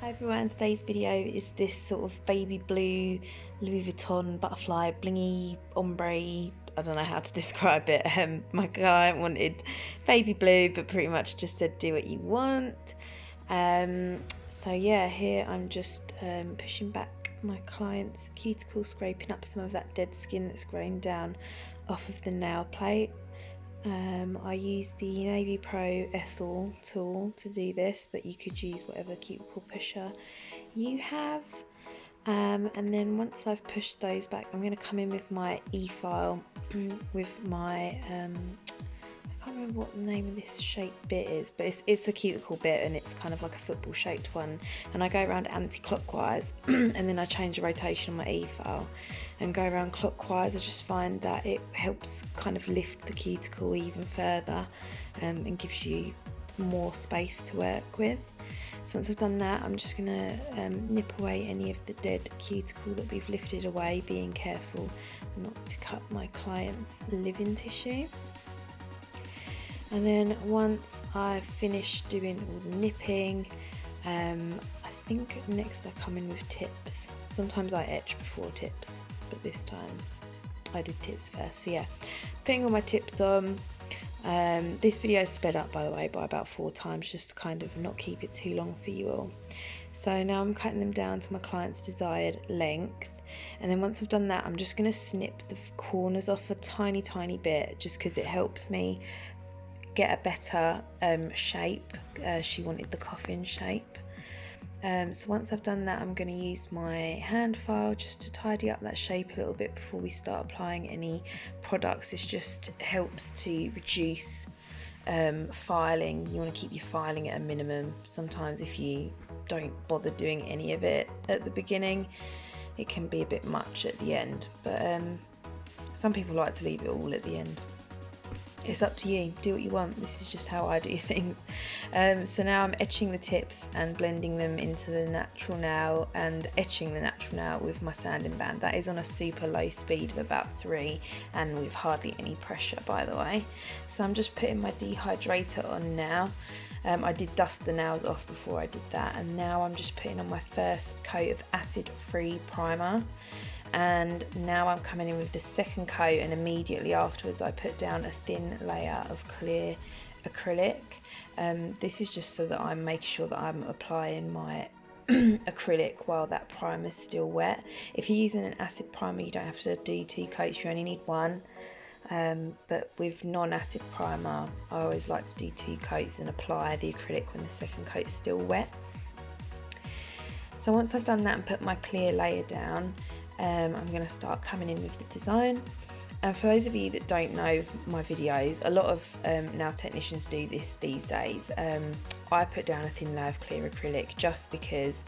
Hi everyone, today's video is this sort of baby blue Louis Vuitton butterfly blingy ombre. I don't know how to describe it. My client wanted baby blue but pretty much just said do what you want. So yeah, here I'm just pushing back my client's cuticle, scraping up some of that dead skin that's grown down off of the nail plate. I use the Navy Pro Ethel tool to do this, but you could use whatever cuticle pusher you have. And then once I've pushed those back, I'm going to come in with my E-file with my I can't remember what the name of this shaped bit is, but it's a cuticle bit and it's kind of like a football shaped one, and I go around anti-clockwise and then I change the rotation on my E-file and go around clockwise. I just find that it helps kind of lift the cuticle even further and gives you more space to work with. So once I've done that, I'm just going to nip away any of the dead cuticle that we've lifted away, being careful not to cut my client's living tissue. And then once I've finished doing all the nipping, I think next I come in with tips. Sometimes I etch before tips, but this time I did tips first. So yeah, putting all my tips on. This video is sped up, by the way, by about 4 times, just to kind of not keep it too long for you all. So now I'm cutting them down to my client's desired length. And then once I've done that, I'm just going to snip the corners off a tiny bit, just because it helps me get a better shape. She wanted the coffin shape. So once I've done that, I'm going to use my hand file just to tidy up that shape a little bit before we start applying any products. This just helps to reduce filing. You want to keep your filing at a minimum. Sometimes if you don't bother doing any of it at the beginning, it can be a bit much at the end, but some people like to leave it all at the end. It's up to you, do what you want. This is just how I do things. So now I'm etching the tips and blending them into the natural nail and etching the natural nail with my sanding band. That is on a super low speed of about 3 and with hardly any pressure, by the way. So I'm just putting my dehydrator on now. I did dust the nails off before I did that, and now I'm just putting on my first coat of acid-free primer. And now I'm coming in with the second coat, and immediately afterwards I put down a thin layer of clear acrylic. This is just so that I'm making sure that I'm applying my acrylic while that primer is still wet. If you're using an acid primer, you don't have to do 2 coats, you only need 1. But with non-acid primer, I always like to do 2 coats and apply the acrylic when the second coat is still wet. So once I've done that and put my clear layer down, I'm going to start coming in with the design. And for those of you that don't know my videos, a lot of nail technicians do this these days. I put down a thin layer of clear acrylic just because,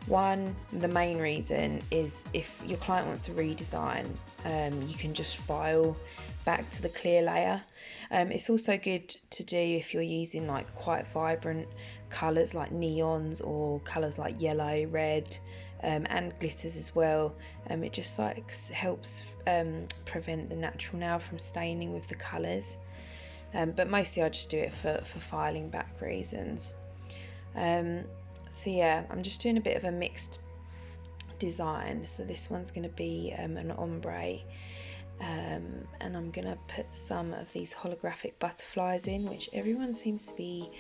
one, the main reason is if your client wants a redesign, you can just file back to the clear layer. It's also good to do if you're using like quite vibrant colours like neons or colours like yellow, red, and glitters as well. It just like helps prevent the natural nail from staining with the colours, but mostly I just do it for filing back reasons. So yeah, I'm just doing a bit of a mixed design. So this one's going to be an ombre, and I'm going to put some of these holographic butterflies in, which everyone seems to be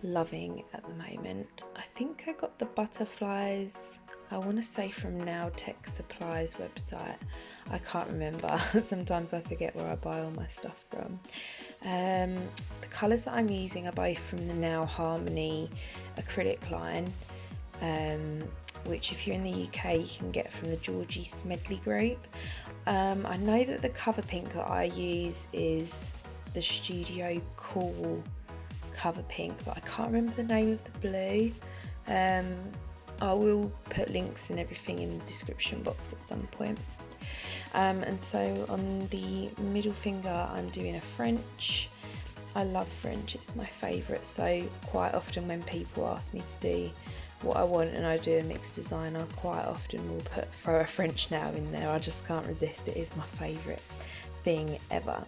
loving at the moment. I think I got the butterflies, I want to say, from Nail Tech Supplies website. I can't remember. Sometimes I forget where I buy all my stuff from. The colours that I'm using are both from the Nail Harmony acrylic line, which if you're in the UK you can get from the Georgie Smedley group. I know that the cover pink that I use is the Studio Cool cover pink, but I can't remember the name of the blue. I will put links and everything in the description box at some point. And so on the middle finger I'm doing a French. I love French, it's my favourite, so quite often when people ask me to do what I want and I do a mixed design, I quite often will throw a French nail in there. I just can't resist, it is my favourite thing ever.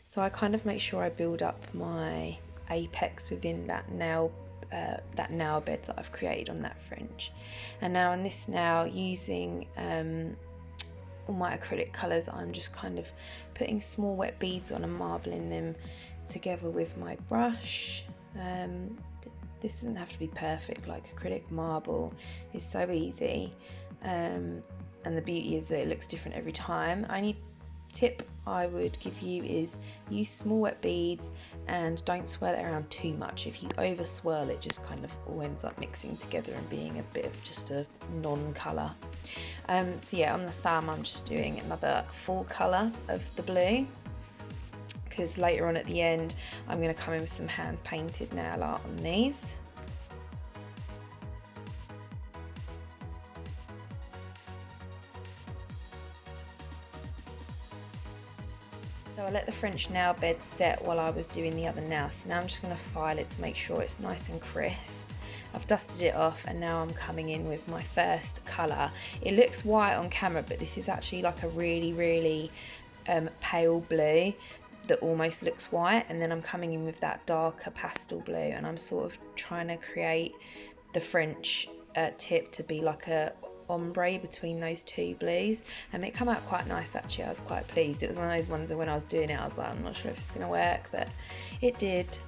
So I kind of make sure I build up my apex within that nail that nail bed that I've created on that fringe. And now on this nail, using all my acrylic colours, I'm just kind of putting small wet beads on and marbling them together with my brush. This doesn't have to be perfect, like acrylic marble is so easy, and the beauty is that it looks different every time. Only tip I would give you is use small wet beads and don't swirl it around too much. If you over swirl it, just kind of all ends up mixing together and being a bit of just a non-colour. So yeah, on the thumb I'm just doing another full colour of the blue, because later on at the end I'm going to come in with some hand painted nail art on these. So I let the French nail bed set while I was doing the other nail. So now I'm just going to file it to make sure it's nice and crisp. I've dusted it off and now I'm coming in with my first colour. It looks white on camera, but this is actually like a really pale blue that almost looks white, and then I'm coming in with that darker pastel blue, and I'm sort of trying to create the French tip to be like a ombre between those two blues, and it came out quite nice actually. I was quite pleased. It was one of those ones that when I was doing it I was like, I'm not sure if it's going to work, but it did.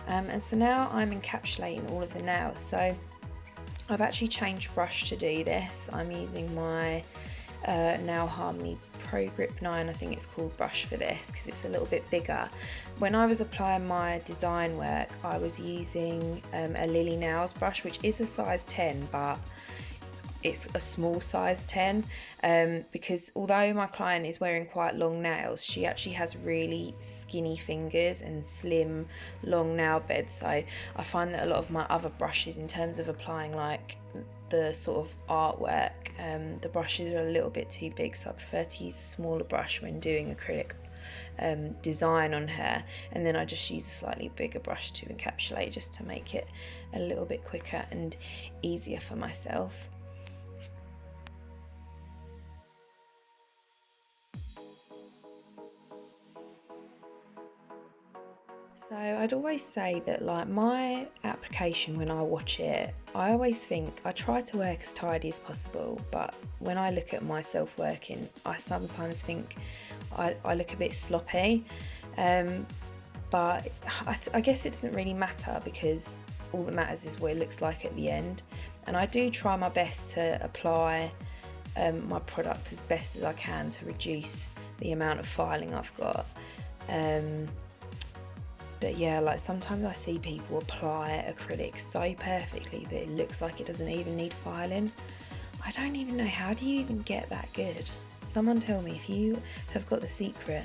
And so now I'm encapsulating all of the nails. So I've actually changed brush to do this. I'm using my Nail Harmony Pro Grip 9, I think it's called, brush for this, because it's a little bit bigger. When I was applying my design work, I was using a Lily Nails brush, which is a size 10, but it's a small size 10, because although my client is wearing quite long nails, she actually has really skinny fingers and slim long nail beds. So I find that a lot of my other brushes, in terms of applying like the sort of artwork, the brushes are a little bit too big, so I prefer to use a smaller brush when doing acrylic design on her, and then I just use a slightly bigger brush to encapsulate, just to make it a little bit quicker and easier for myself. So I'd always say that like my application, when I watch it, I always think I try to work as tidy as possible, but when I look at myself working, I sometimes think I look a bit sloppy, but I guess it doesn't really matter, because all that matters is what it looks like at the end. And I do try my best to apply my product as best as I can to reduce the amount of filing I've got. But yeah, like sometimes I see people apply acrylic so perfectly that it looks like it doesn't even need filing. I don't even know, how do you even get that good? Someone tell me if you have got the secret,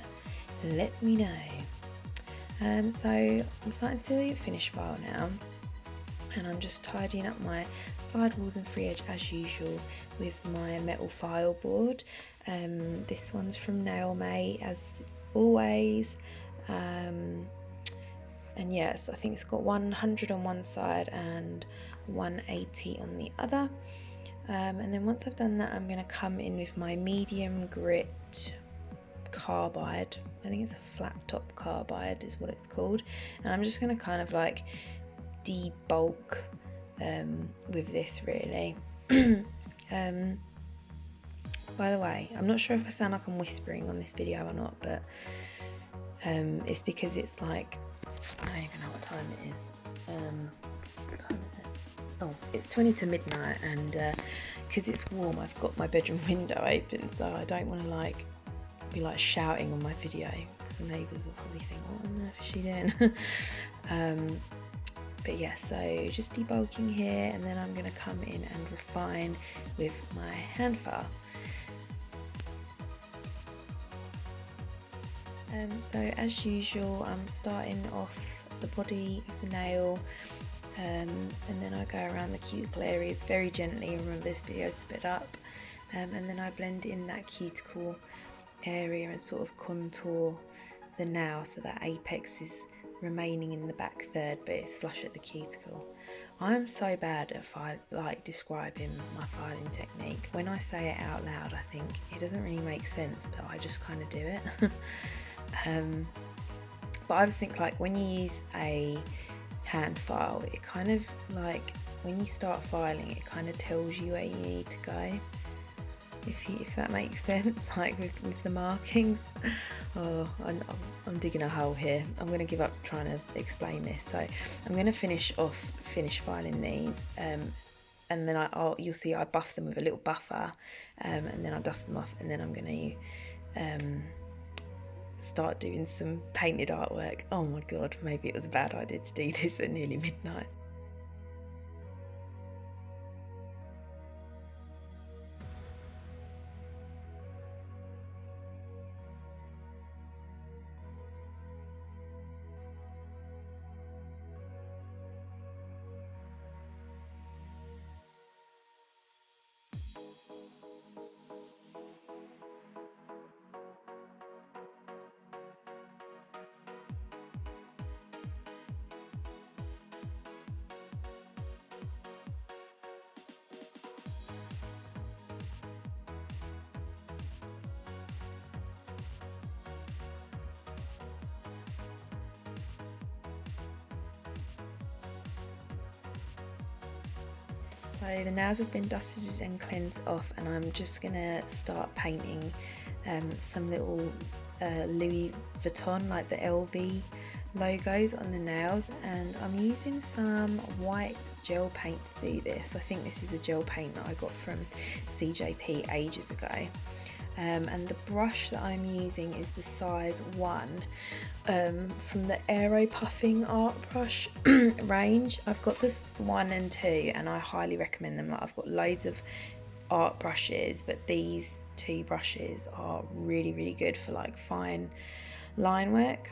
let me know. So I'm starting to finish file now, and I'm just tidying up my sidewalls and free edge as usual with my metal file board. This one's from Nailmate as always. And yes, I think it's got 100 on one side and 180 on the other. And then once I've done that, I'm going to come in with my medium grit carbide. I think it's a flat top carbide is what it's called. And I'm just going to kind of like debulk with this really. By the way, I'm not sure if I sound like I'm whispering on this video or not, but it's because it's like, I don't even know what time it is. What time is it? Oh, it's 20 to midnight, and because it's warm, I've got my bedroom window open, so I don't want to like be like shouting on my video, because the neighbours will probably think, what on earth is she doing? But yeah, so just debulking here, and then I'm going to come in and refine with my hand file. So as usual, I'm starting off the body of the nail, and then I go around the cuticle areas very gently. Remember, this video is split up, and then I blend in that cuticle area and sort of contour the nail so that apex is remaining in the back third, but it's flush at the cuticle. I'm so bad at describing my filing technique. When I say it out loud, I think it doesn't really make sense, but I just kind of do it. But I just think like when you use a hand file, it kind of like when you start filing, it kind of tells you where you need to go, if that makes sense, like with the markings. Oh, I'm digging a hole here. I'm going to give up trying to explain this. So I'm going to finish filing these, and then you'll see I buff them with a little buffer, and then I dust them off, and then I'm going to start doing some painted artwork. Oh my god, maybe it was a bad idea to do this at nearly midnight. So the nails have been dusted and cleansed off, and I'm just gonna start painting some little Louis Vuitton, like the LV logos on the nails, and I'm using some white gel paint to do this. I think this is a gel paint that I got from CJP ages ago. And the brush that I'm using is the size 1 from the Aero Puffing art brush range. I've got this 1 and 2, and I highly recommend them. Like, I've got loads of art brushes, but these 2 brushes are really good for like fine line work.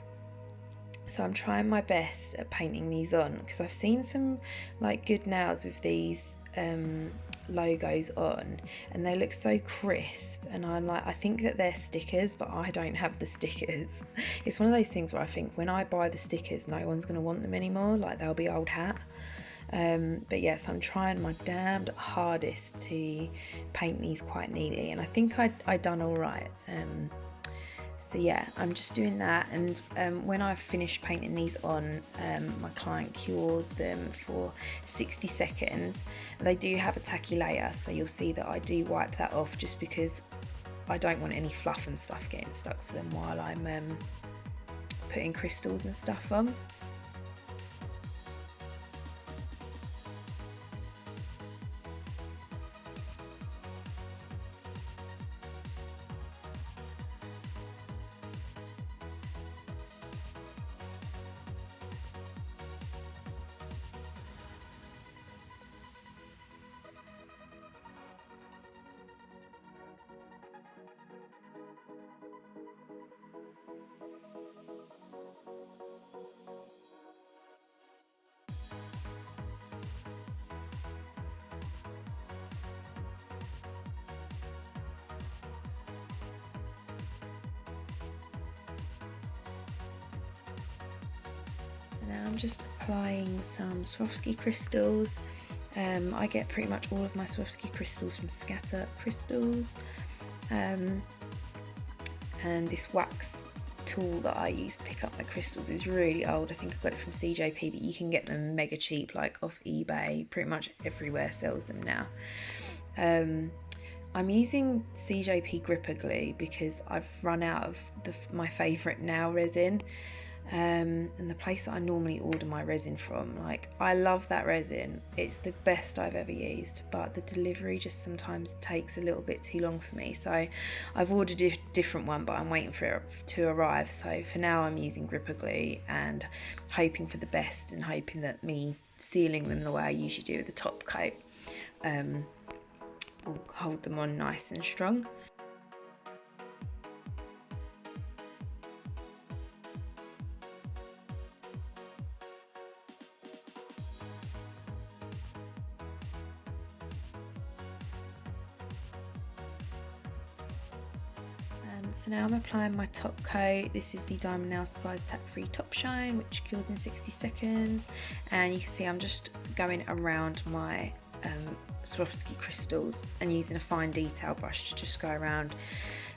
So I'm trying my best at painting these on, because I've seen some like good nails with these logos on, and they look so crisp, and I'm like, I think that they're stickers, but I don't have the stickers. It's one of those things where I think when I buy the stickers, no one's going to want them anymore, like they'll be old hat. But yes, I'm trying my damned hardest to paint these quite neatly, and I think I done all right. So yeah, I'm just doing that, and when I've finished painting these on, my client cures them for 60 seconds. They do have a tacky layer, so you'll see that I do wipe that off, just because I don't want any fluff and stuff getting stuck to them while I'm putting crystals and stuff on. Now I'm just applying some Swarovskicrystals. I get pretty much all of my Swarovskicrystals from Scatter Crystals, and this wax tool that I use to pick up my crystals is really old. I think I got it from CJP, but you can get them mega cheap, like off eBay. Pretty much everywhere sells them now. I'm using CJP gripper glue because I've run out of my favourite nail resin. And the place that I normally order my resin from, like, I love that resin, it's the best I've ever used, but the delivery just sometimes takes a little bit too long for me, so I've ordered a different one, but I'm waiting for it to arrive. So for now I'm using gripper glue and hoping for the best, and hoping that me sealing them the way I usually do with the top coat will hold them on nice and strong. So now I'm applying my top coat. This is the Diamond Nail Supplies Tack Free Top Shine, which cures in 60 seconds. And you can see I'm just going around my Swarovski crystals and using a fine detail brush to just go around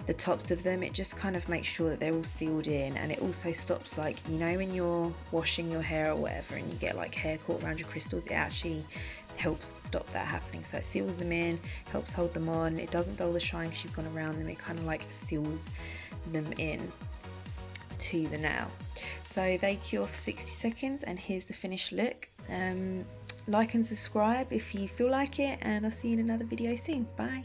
the tops of them. It just kind of makes sure that they're all sealed in, and it also stops, like, you know, when you're washing your hair or whatever and you get like hair caught around your crystals, it actually helps stop that happening. So it seals them in, helps hold them on, it doesn't dull the shine because you've gone around them, it kind of like seals them in to the nail. So they cure for 60 seconds, and here's the finished look. Like and subscribe if you feel like it, and I'll see you in another video soon. Bye.